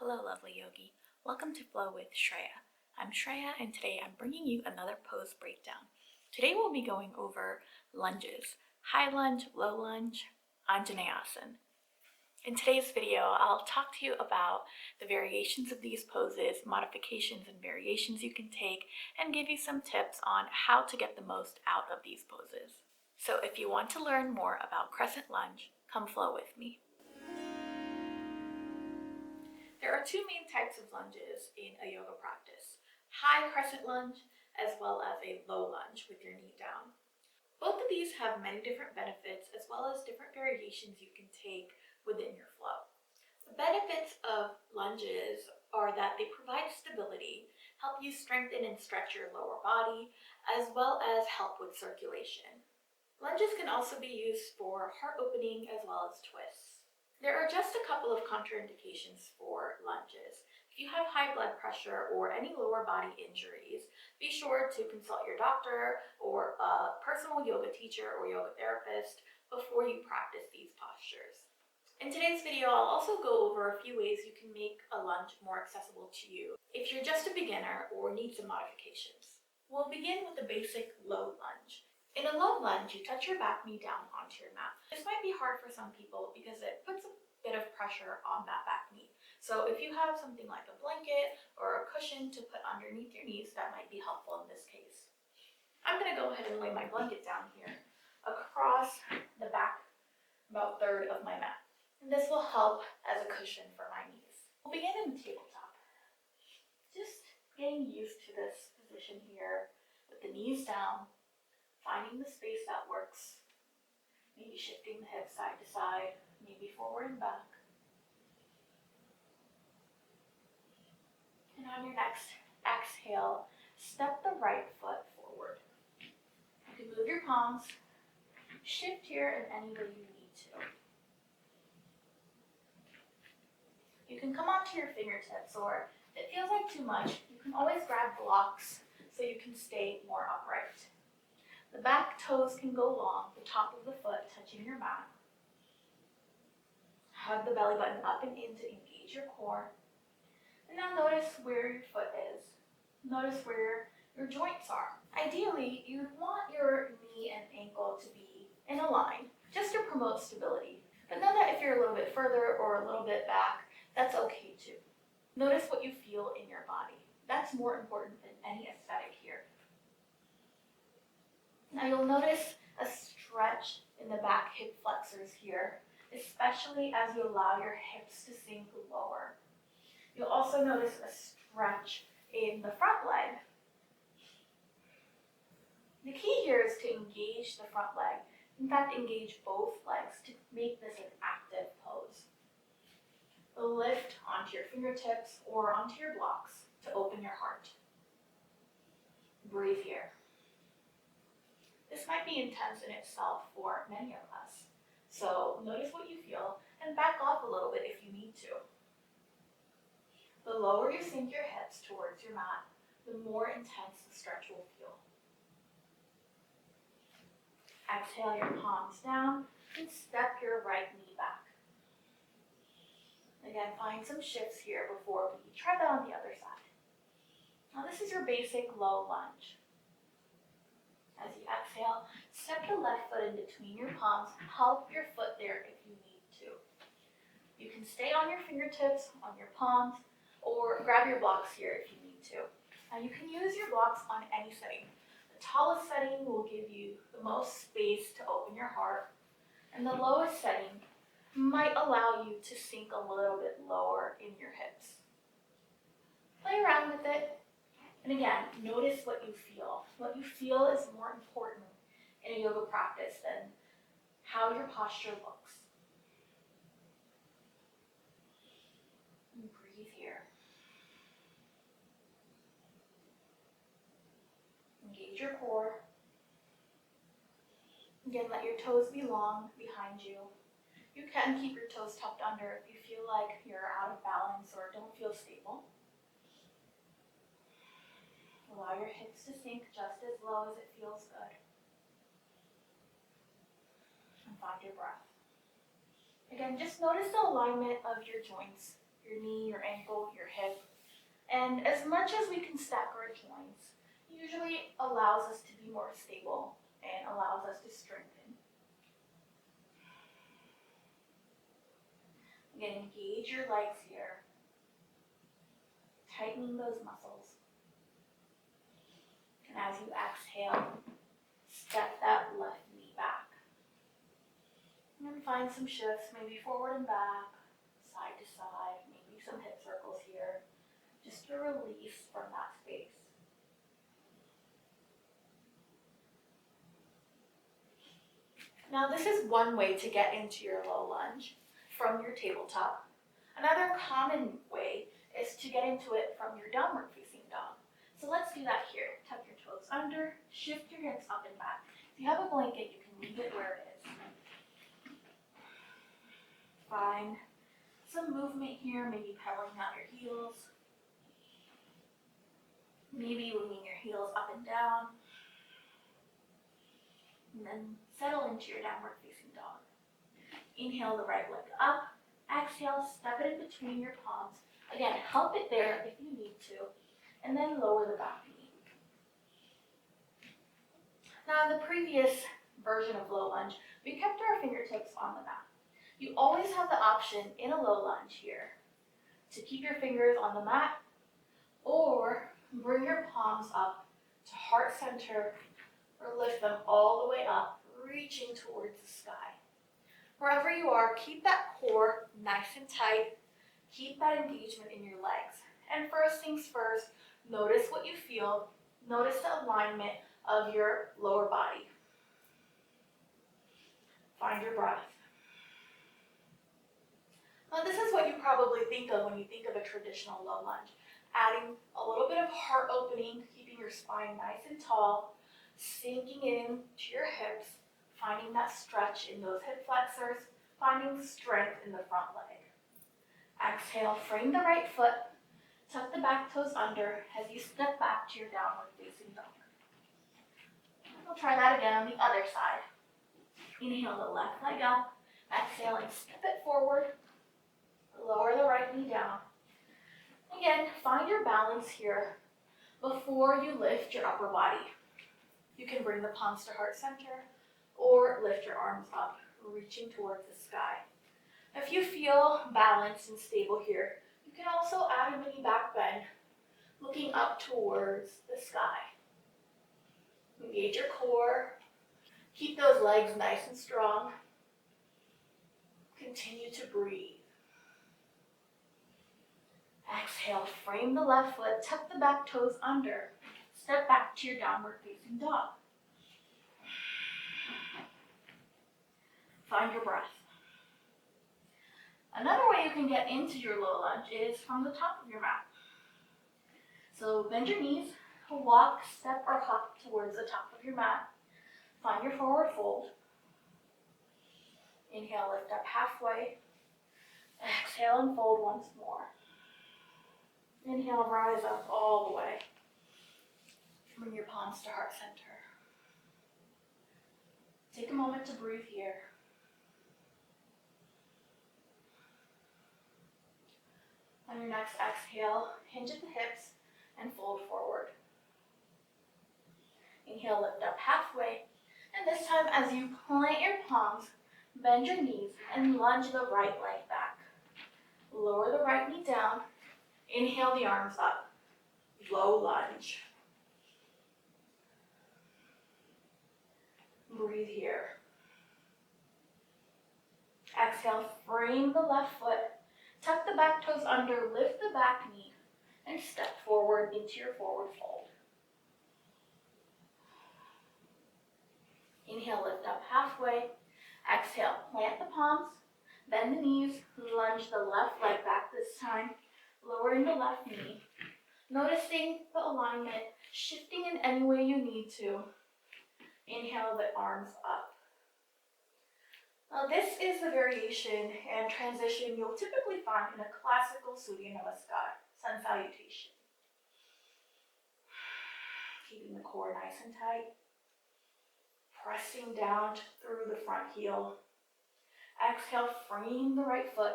Hello lovely yogi, welcome to Flow with Shreya. I'm Shreya and today I'm bringing you another pose breakdown. Today we'll be going over lunges, high lunge, low lunge, Anjaneyasana. In today's video I'll talk to you about the variations of these poses, modifications and variations you can take, and give you some tips on how to get the most out of these poses. So if you want to learn more about Crescent Lunge, come flow with me. There are two main types of lunges in a yoga practice: high crescent lunge as well as a low lunge with your knee down. Both of these have many different benefits as well as different variations you can take within your flow. The benefits of lunges are that they provide stability, help you strengthen and stretch your lower body, as well as help with circulation. Lunges can also be used for heart opening as well as twists. There are just a couple of contraindications for lunges. If you have high blood pressure or any lower body injuries, be sure to consult your doctor or a personal yoga teacher or yoga therapist before you practice these postures. In today's video, I'll also go over a few ways you can make a lunge more accessible to you if you're just a beginner or need some modifications. We'll begin with the basic low lunge. In a low lunge, you touch your back knee down onto your mat. This might be hard for some people because it puts a bit of pressure on that back knee. So if you have something like a blanket or a cushion to put underneath your knees, that might be helpful in this case. I'm going to go ahead and lay my blanket down here across the back, about third of my mat. And this will help as a cushion for my knees. We'll begin in the tabletop. Just getting used to this position here with the knees down, finding the space that works, maybe shifting the hips side to side, maybe forward and back. And on your next exhale, step the right foot forward. You can move your palms, shift here in any way you need to. You can come onto your fingertips, or if it feels like too much, you can always grab blocks so you can stay more upright. The back toes can go long, the top of the foot touching your mat. Hug the belly button up and in to engage your core. And now notice where your foot is. Notice where your joints are. Ideally, you'd want your knee and ankle to be in a line, just to promote stability. But know that if you're a little bit further or a little bit back, that's okay too. Notice what you feel in your body. That's more important than any aesthetic here. Now you'll notice a stretch in the back hip flexors here, especially as you allow your hips to sink lower. You'll also notice a stretch in the front leg. The key here is to engage the front leg. In fact, engage both legs to make this an active pose. Lift onto your fingertips or onto your blocks to open your heart. Breathe here. This might be intense in itself for many of us, so notice what you feel and back off a little bit if you need to. The lower you sink your hips towards your mat, the more intense the stretch will feel. Exhale your palms down and step your right knee back. Again, find some shifts here before we try that on the other side. Now this is your basic low lunge. As you exhale, step the left foot in between your palms. Help your foot there if you need to. You can stay on your fingertips, on your palms, or grab your blocks here if you need to. Now you can use your blocks on any setting. The tallest setting will give you the most space to open your heart, and the lowest setting might allow you to sink a little bit lower in your hips. Play around with it. And again, notice what you feel. What you feel is more important in a yoga practice than how your posture looks. And breathe here. Engage your core. Again, let your toes be long behind you. You can keep your toes tucked under if you feel like you're out of balance or don't feel stable. Allow your hips to sink just as low as it feels good. And find your breath. Again, just notice the alignment of your joints, your knee, your ankle, hip. And as much as we can stack our joints, usually allows us to be more stable and allows us to strengthen. Again, engage your legs here, tightening those muscles. And as you exhale, step that left knee back. And then find some shifts, maybe forward and back, side to side, maybe some hip circles here, just to release from that space. Now this is one way to get into your low lunge from your tabletop. Another common way is to get into it from your downward facing dog. So let's do that here. Tuck your toes under, shift your hips up and back. If you have a blanket, you can leave it where it is. Find some movement here, maybe pedaling out your heels. Maybe moving your heels up and down. And then settle into your downward facing dog. Inhale the right leg up. Exhale, step it in between your palms. Again, help it there if you need to. And then lower the back knee. Now in the previous version of low lunge, we kept our fingertips on the mat. You always have the option in a low lunge here to keep your fingers on the mat or bring your palms up to heart center or lift them all the way up, reaching towards the sky. Wherever you are, keep that core nice and tight. Keep that engagement in your legs. And first things first, notice what you feel. Notice the alignment of your lower body. Find your breath. Now this is what you probably think of when you think of a traditional low lunge. Adding a little bit of heart opening, keeping your spine nice and tall, sinking in to your hips, finding that stretch in those hip flexors, finding strength in the front leg. Exhale, frame the right foot, tuck the back toes under as you step back to your downward facing dog. We'll try that again on the other side. Inhale the left leg up, exhaling, step it forward, lower the right knee down. Again, find your balance here before you lift your upper body. You can bring the palms to heart center or lift your arms up, reaching towards the sky. If you feel balanced and stable here, you can also add a mini back bend, looking up towards the sky. Engage your core. Keep those legs nice and strong. Continue to breathe. Exhale, frame the left foot, tuck the back toes under. Step back to your downward facing dog. Find your breath. Another way you can get into your low lunge is from the top of your mat. So bend your knees, walk, step, or hop towards the top of your mat. Find your forward fold. Inhale, lift up halfway. Exhale and fold once more. Inhale, rise up all the way. Bring your palms to heart center. Take a moment to breathe here. On your next exhale, hinge at the hips and fold forward. Inhale, lift up halfway. And this time, as you plant your palms, bend your knees and lunge the right leg back. Lower the right knee down. Inhale the arms up. Low lunge. Breathe here. Exhale, frame the left foot. Tuck the back toes under, lift the back knee, and step forward into your forward fold. Inhale, lift up halfway. Exhale, plant the palms, bend the knees, lunge the left leg back this time, lowering the left knee. Noticing the alignment, shifting in any way you need to. Inhale the arms up. Now this is the variation and transition you'll typically find in a classical Surya Namaskar, sun salutation. Keeping the core nice and tight. Pressing down through the front heel. Exhale, frame the right foot.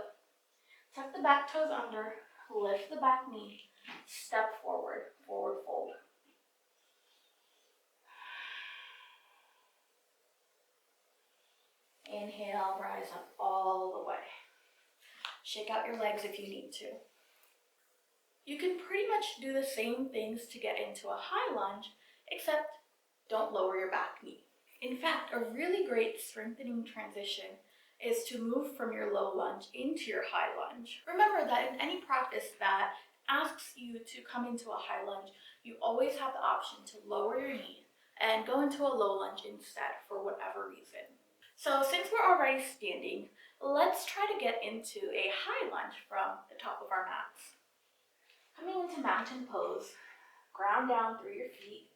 Tuck the back toes under. lift the back knee, step forward, forward fold. Inhale, rise up all the way. Shake out your legs if you need to. You can pretty much do the same things to get into a high lunge, except don't lower your back knee. In fact, a really great strengthening transition is to move from your low lunge into your high lunge. Remember that in any practice that asks you to come into a high lunge, you always have the option to lower your knee and go into a low lunge instead for whatever reason. So since we're already standing, let's try to get into a high lunge from the top of our mats. Coming into mountain pose, ground down through your feet,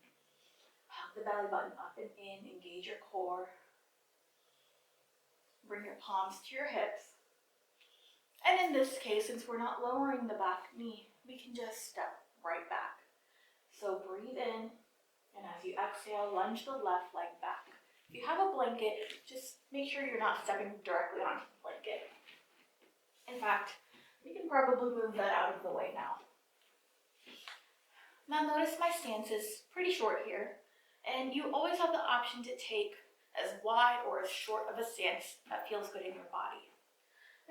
hug the belly button up and in, engage your core. Bring your palms to your hips. And in this case, since we're not lowering the back knee, we can just step right back. So breathe in, and as you exhale, lunge the left leg back. If you have a blanket, just make sure you're not stepping directly onto the blanket. In fact, we can probably move that out of the way now. Now notice my stance is pretty short here, and you always have the option to take as wide or as short of a stance that feels good in your body.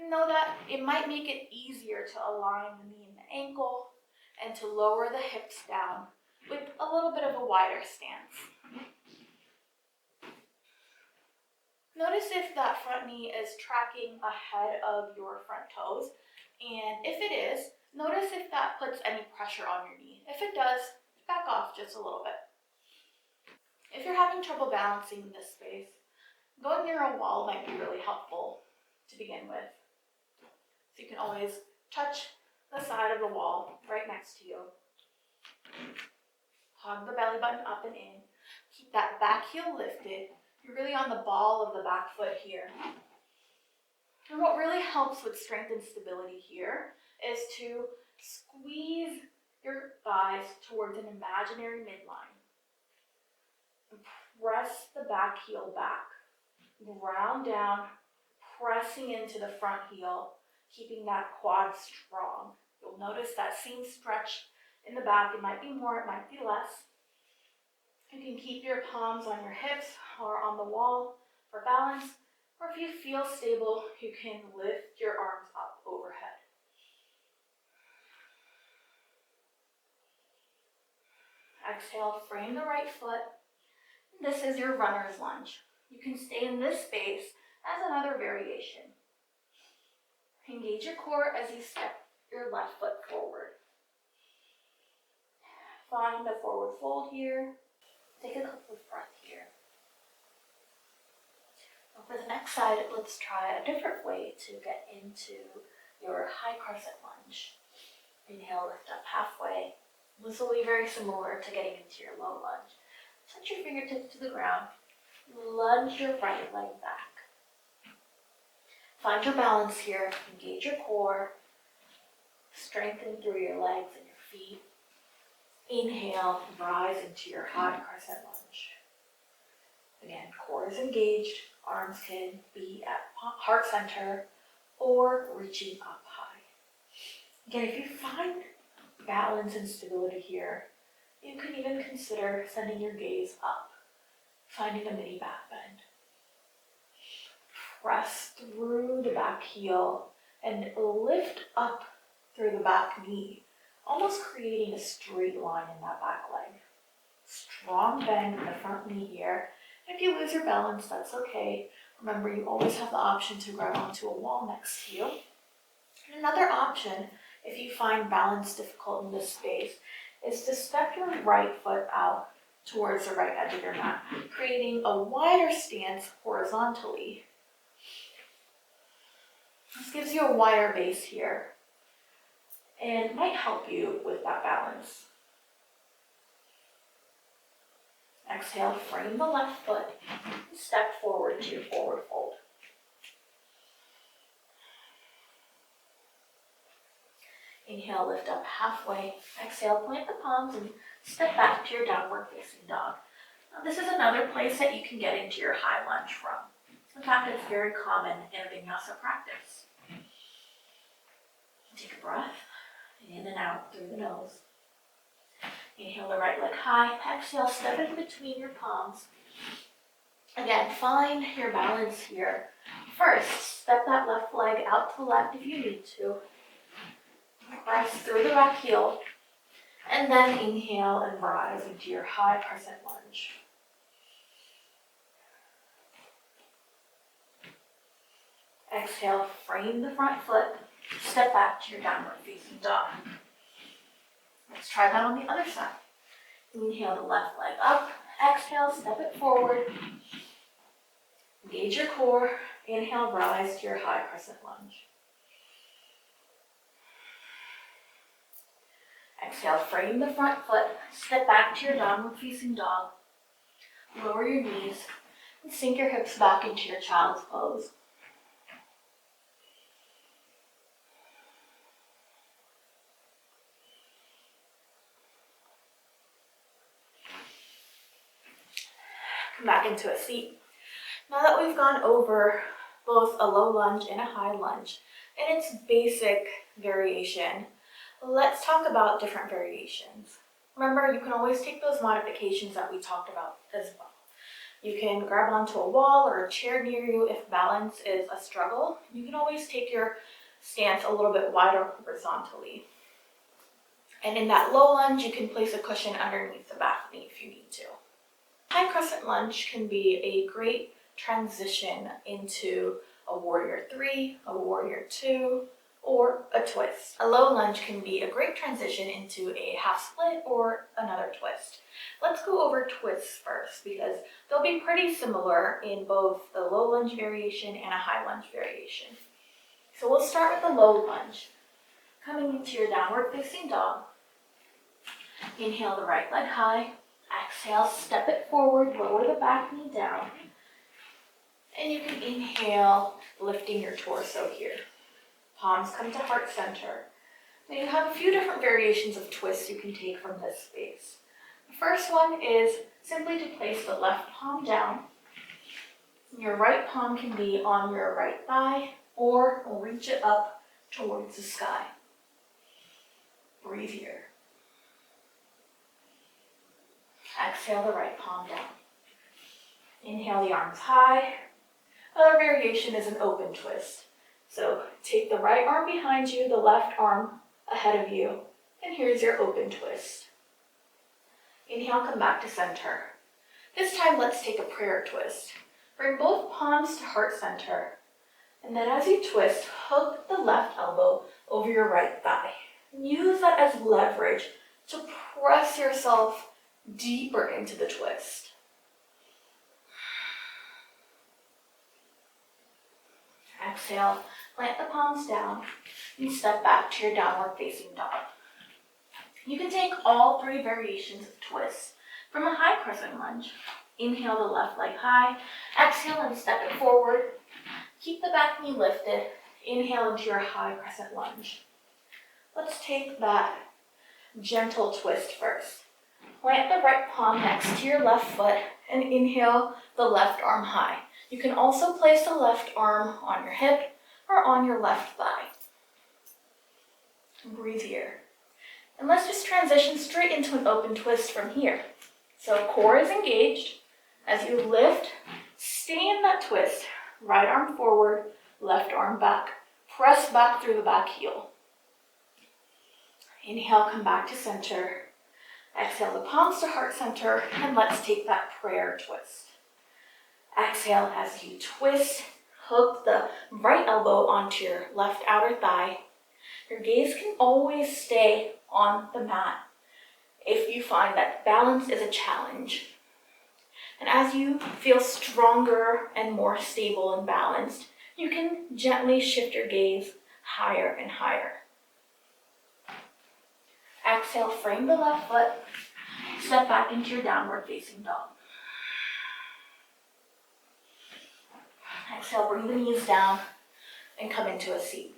Know that it might make it easier to align the knee and the ankle and to lower the hips down with a little bit of a wider stance. Notice if that front knee is tracking ahead of your front toes, and if it is, notice if that puts any pressure on your knee. If it does, back off just a little bit. If you're having trouble balancing in this space, going near a wall might be really helpful to begin with. So you can always touch the side of the wall right next to you. Hug the belly button up and in. Keep that back heel lifted. You're really on the ball of the back foot here. And what really helps with strength and stability here is to squeeze your thighs towards an imaginary midline. Press the back heel back. Ground down, pressing into the front heel, keeping that quad strong. You'll notice that same stretch in the back. It might be more, it might be less. You can keep your palms on your hips or on the wall for balance, or if you feel stable, you can lift your arms up overhead. Exhale, frame the right foot. This is your runner's lunge. You can stay in this space as another variation. Engage your core as you step your left foot forward. Find a forward fold here. Take a couple of breaths here. Now for the next side, let's try a different way to get into your high crescent lunge. Inhale, lift up halfway. This will be very similar to getting into your low lunge. Touch your fingertips to the ground. Lunge your right leg back. Find your balance here. Engage your core. Strengthen through your legs and your feet. Inhale, rise into your high crescent lunge. Again, core is engaged. Arms can be at heart center or reaching up high. Again, if you find balance and stability here, you can even consider sending your gaze up, finding a mini back bend. Press through the back heel and lift up through the back knee, almost creating a straight line in that back leg. Strong bend in the front knee here. If you lose your balance, that's okay. Remember, you always have the option to grab onto a wall next to you. And another option, if you find balance difficult in this space, is to step your right foot out towards the right edge of your mat, creating a wider stance horizontally. This gives you a wider base here and might help you with that balance. Exhale, frame the left foot, and step forward to your forward fold. Inhale, lift up halfway. Exhale, plant the palms and step back to your downward facing dog. Now, this is another place that you can get into your high lunge from. In fact, it's very common in a vinyasa practice. Take a breath. In and out through the nose. Inhale the right leg high. Exhale, step in between your palms. Again, find your balance here. First, step that left leg out to the left if you need to. Press through the back heel. And then inhale and rise into your high crescent lunge. Exhale, frame the front foot. Step back to your downward facing dog. Let's try that on the other side. Inhale the left leg up. Exhale, step it forward. Engage your core. Inhale, rise to your high crescent lunge. Exhale, frame the front foot. Step back to your downward facing dog. Lower your knees and sink your hips back into your child's pose. Come back into a seat. Now that we've gone over both a low lunge and a high lunge and its basic variation, let's talk about different variations. Remember, you can always take those modifications that we talked about as well. You can grab onto a wall or a chair near you if balance is a struggle. You can always take your stance a little bit wider horizontally. And in that low lunge, you can place a cushion underneath the back knee if you need to. High crescent lunge can be a great transition into a warrior 3, a warrior 2, or a twist. A low lunge can be a great transition into a half split or another twist. Let's go over twists first because they'll be pretty similar in both the low lunge variation and a high lunge variation. So we'll start with the low lunge. Coming into your downward facing dog. Inhale the right leg high. Exhale, step it forward, lower the back knee down. And you can inhale, lifting your torso here. Palms come to heart center. Now you have a few different variations of twists you can take from this space. The first one is simply to place the left palm down. Your right palm can be on your right thigh or reach it up towards the sky. Breathe here. Exhale the right palm down. Inhale the arms high. Another variation is an open twist. So take the right arm behind you, the left arm ahead of you, and here's your open twist. Inhale, come back to center. This time let's take a prayer twist. Bring both palms to heart center. And then as you twist, hook the left elbow over your right thigh. Use that as leverage to press yourself deeper into the twist. Exhale, plant the palms down and step back to your downward facing dog. You can take all 3 variations of twists from a high crescent lunge. Inhale the left leg high, exhale and step it forward. Keep the back knee lifted. Inhale into your high crescent lunge. Let's take that gentle twist first. Plant the right palm next to your left foot and inhale the left arm high. You can also place the left arm on your hip or on your left thigh. Breathe here. And let's just transition straight into an open twist from here. So core is engaged. As you lift, stay in that twist. Right arm forward, left arm back. Press back through the back heel. Inhale, come back to center. Exhale the palms to heart center, and let's take that prayer twist. Exhale as you twist, hook the right elbow onto your left outer thigh. Your gaze can always stay on the mat if you find that balance is a challenge. And as you feel stronger and more stable and balanced, you can gently shift your gaze higher and higher. Exhale, frame the left foot, step back into your downward facing dog. Exhale, bring the knees down and come into a seat.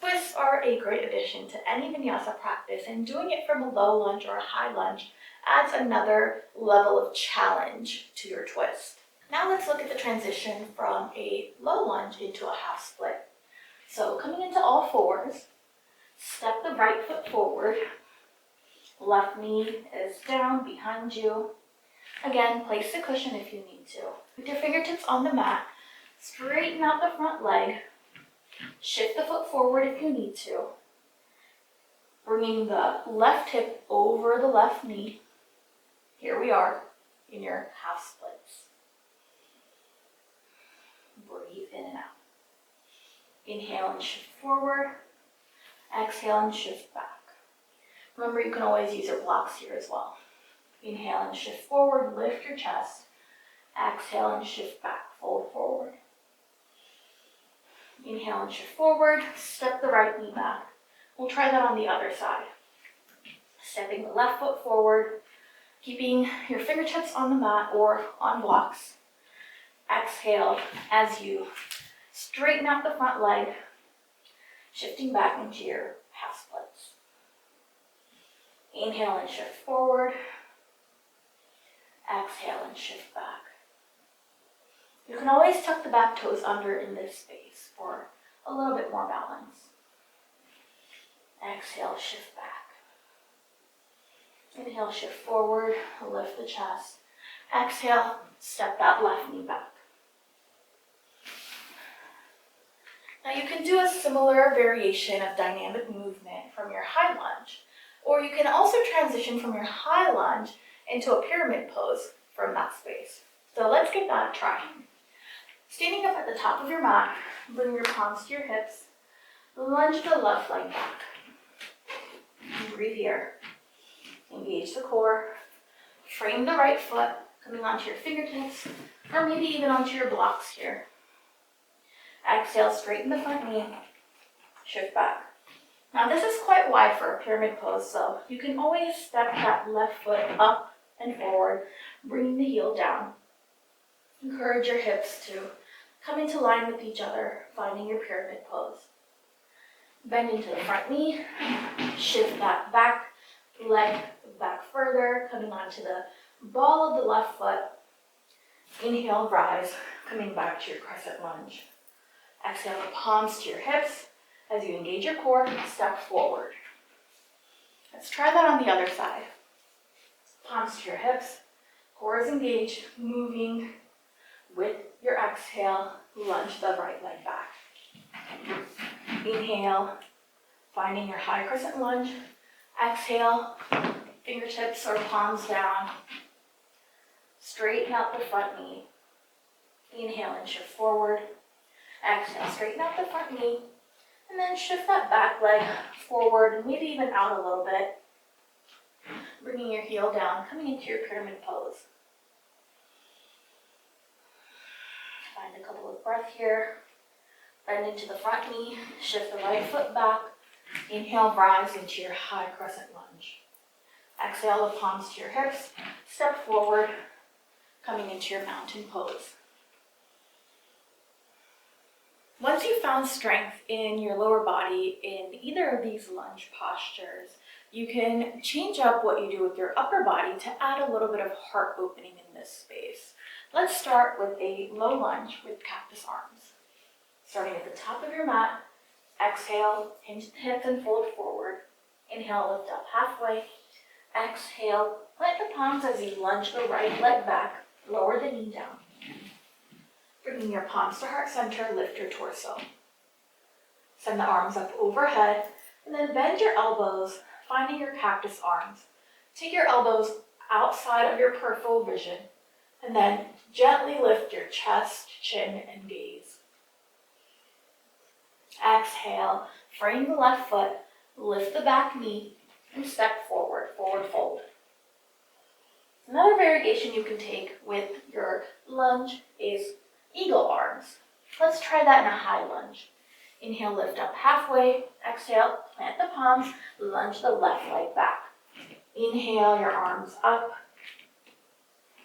Twists are a great addition to any vinyasa practice, and doing it from a low lunge or a high lunge adds another level of challenge to your twist. Now let's look at the transition from a low lunge into a half split. So coming into all fours, Step the right foot forward. Left knee is down behind you. Again, place the cushion if you need to. With your fingertips on the mat, straighten out the front leg. Shift the foot forward if you need to. Bringing the left hip over the left knee. Here we are in your half splits. Breathe in and out. Inhale and shift forward. Exhale and shift back. Remember, you can always use your blocks here as well. Inhale and shift forward, lift your chest. Exhale and shift back, fold forward. Inhale and shift forward, step the right knee back. We'll try that on the other side. Stepping the left foot forward, keeping your fingertips on the mat or on blocks. Exhale as you straighten out the front leg, shifting back into your half splits. Inhale and shift forward. Exhale and shift back. You can always tuck the back toes under in this space for a little bit more balance. Exhale, shift back. Inhale, shift forward, lift the chest. Exhale, step that left knee back. Now you can do a similar variation of dynamic movement from your high lunge, or you can also transition from your high lunge into a pyramid pose from that space. So let's give that a try. Standing up at the top of your mat, bring your palms to your hips, lunge the left leg back. Breathe here. Engage the core. Frame the right foot, coming onto your fingertips, or maybe even onto your blocks here. Exhale, straighten the front knee, shift back. Now this is quite wide for a pyramid pose, so you can always step that left foot up and forward, bringing the heel down. Encourage your hips to come into line with each other, finding your pyramid pose. Bend into the front knee, shift that back leg back further, coming onto the ball of the left foot. Inhale, rise, coming back to your crescent lunge. Exhale, the palms to your hips. As you engage your core, step forward. Let's try that on the other side. Palms to your hips, core is engaged, moving with your exhale, lunge the right leg back. Inhale, finding your high crescent lunge. Exhale, fingertips or palms down. Straighten out the front knee. Inhale and shift forward. Exhale, straighten out the front knee. And then shift that back leg forward and maybe even out a little bit. Bringing your heel down, coming into your pyramid pose. Find a couple of breaths here. Bend into the front knee, shift the right foot back. Inhale, rise into your high crescent lunge. Exhale, the palms to your hips. Step forward, coming into your mountain pose. Once you've found strength in your lower body in either of these lunge postures, you can change up what you do with your upper body to add a little bit of heart opening in this space. Let's start with a low lunge with cactus arms. Starting at the top of your mat, exhale, hinge the hips and fold forward. Inhale, lift up halfway. Exhale, plant the palms as you lunge the right leg back, lower the knee down. Bringing your palms to heart center, lift your torso. Send the arms up overhead, and then bend your elbows, finding your cactus arms. Take your elbows outside of your peripheral vision, and then gently lift your chest, chin, and gaze. Exhale, frame the left foot, lift the back knee, and step forward, forward fold. Another variation you can take with your lunge is eagle arms. Let's try that in a high lunge. Inhale, lift up halfway. Exhale, plant the palms, lunge the left leg back. Inhale, your arms up.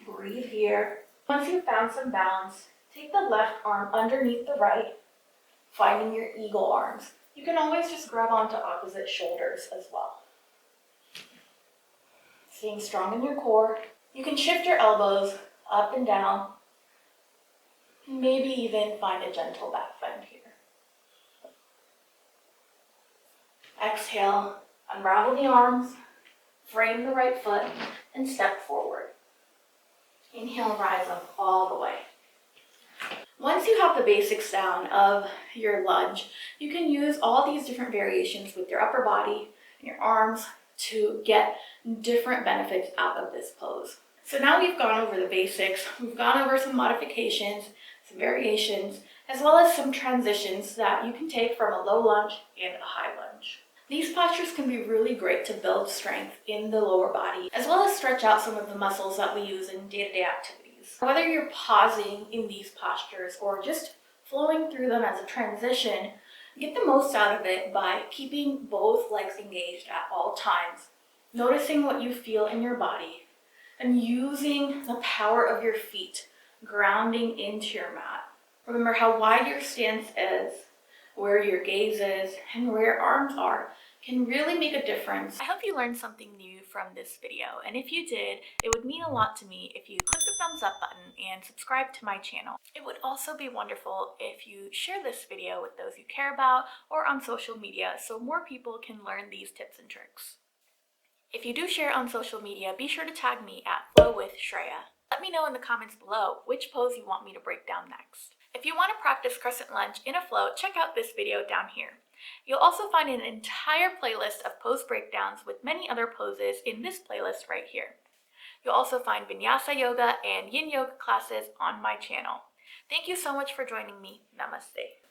Breathe here. Once you've found some balance, take the left arm underneath the right, finding your eagle arms. You can always just grab onto opposite shoulders as well. Staying strong in your core. You can shift your elbows up and down. Maybe even find a gentle back bend here. Exhale, unravel the arms, frame the right foot, and step forward. Inhale, rise up all the way. Once you have the basics down of your lunge, you can use all these different variations with your upper body and your arms to get different benefits out of this pose. So now we've gone over the basics, we've gone over some modifications, some variations, as well as some transitions that you can take from a low lunge and a high lunge. These postures can be really great to build strength in the lower body, as well as stretch out some of the muscles that we use in day-to-day activities. Whether you're pausing in these postures or just flowing through them as a transition, get the most out of it by keeping both legs engaged at all times, noticing what you feel in your body, and using the power of your feet, grounding into your mat. Remember how wide your stance is, where your gaze is, and where your arms are can really make a difference. I hope you learned something new from this video, and if you did, it would mean a lot to me if you click the thumbs up button and subscribe to my channel. It would also be wonderful if you share this video with those you care about or on social media so more people can learn these tips and tricks. If you do share on social media, be sure to tag me at Flow with Shreya. Let me know in the comments below which pose you want me to break down next. If you want to practice Crescent Lunge in a flow, check out this video down here. You'll also find an entire playlist of pose breakdowns with many other poses in this playlist right here. You'll also find Vinyasa Yoga and Yin Yoga classes on my channel. Thank you so much for joining me. Namaste.